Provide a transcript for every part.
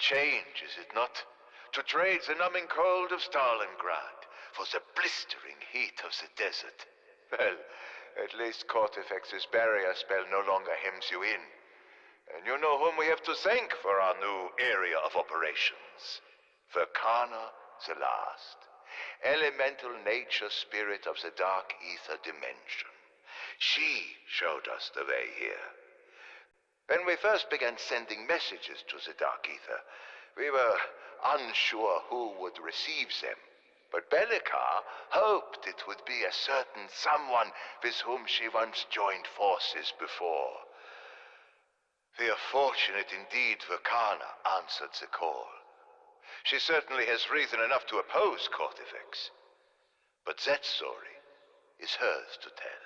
change, is it not? To trade the numbing cold of Stalingrad for the blistering heat of the desert. Well, at least Cortifex's barrier spell no longer hems you in. And you know whom we have to thank for our new area of operations. Verkana the Last, elemental nature spirit of the dark ether dimension. She showed us the way here. When we first began sending messages to the dark ether, we were unsure who would receive them. But Bellicar hoped it would be a certain someone with whom she once joined forces before. We are fortunate indeed Verkana answered the call. She certainly has reason enough to oppose Cortifex. But that story is hers to tell.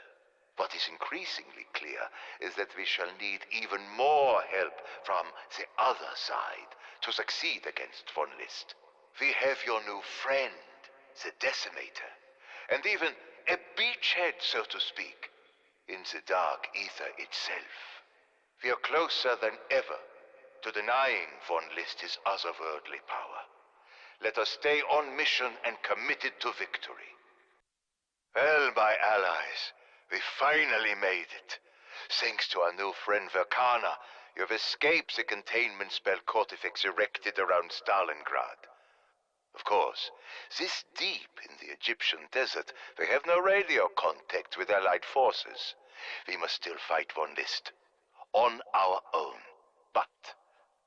What is increasingly clear is that we shall need even more help from the other side to succeed against von List. We have your new friend, the Decimator, and even a beachhead, so to speak, in the dark ether itself. We are closer than ever to denying von List his otherworldly power. Let us stay on mission and committed to victory. Well, my allies, we finally made it. Thanks to our new friend Verkana, you have escaped the containment spell Cortifex erected around Stalingrad. Of course, this deep in the Egyptian desert, we have no radio contact with Allied forces. We must still fight von List, on our own. But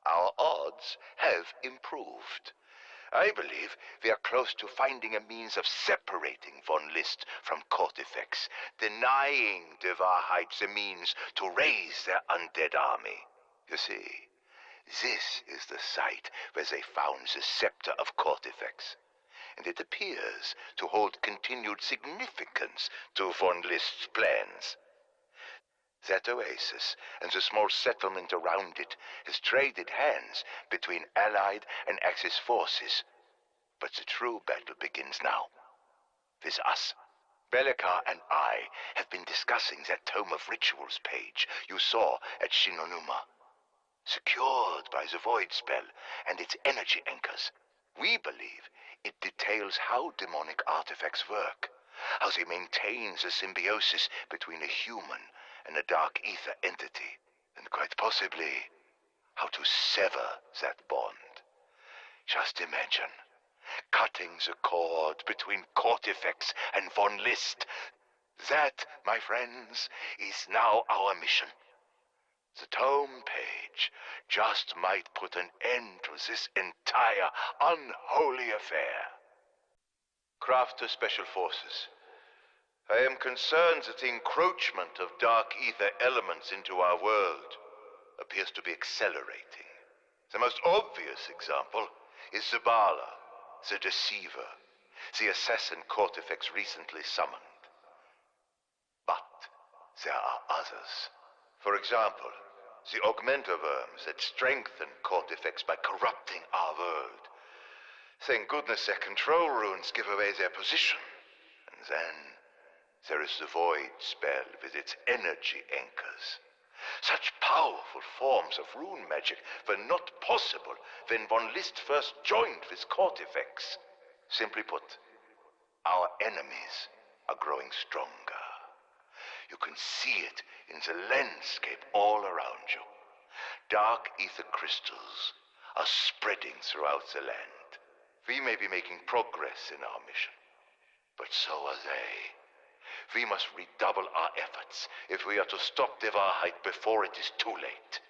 our odds have improved. I believe we are close to finding a means of separating von List from Cortifex, denying the Wahrheit the means to raise their undead army. You see, this is the site where they found the scepter of Cortifex, and it appears to hold continued significance to von List's plans. That oasis and the small settlement around it has traded hands between Allied and Axis forces. But the true battle begins now, with us. Bellicar and I have been discussing that Tome of Rituals page you saw at Shinonuma. Secured by the Void spell and its energy anchors, we believe it details how demonic artifacts work, how they maintain the symbiosis between a human and a dark ether entity, and quite possibly how to sever that bond. Just imagine, cutting the cord between Cortifex and von List. That, my friends, is now our mission. The tome page just might put an end to this entire unholy affair. Krafft to Special Forces. I am concerned that the encroachment of dark ether elements into our world appears to be accelerating. The most obvious example is Zabala, the Deceiver, the assassin Cortifex recently summoned. But there are others. For example, the augmenter worms that strengthen Cortifex by corrupting our world. Thank goodness their control runes give away their position. And then there is the Void spell with its energy anchors. Such powerful forms of rune magic were not possible when von List first joined with Cortifex. Simply put, our enemies are growing stronger. You can see it in the landscape all around you. Dark ether crystals are spreading throughout the land. We may be making progress in our mission, but so are they. We must redouble our efforts if we are to stop the Wahrheit before it is too late.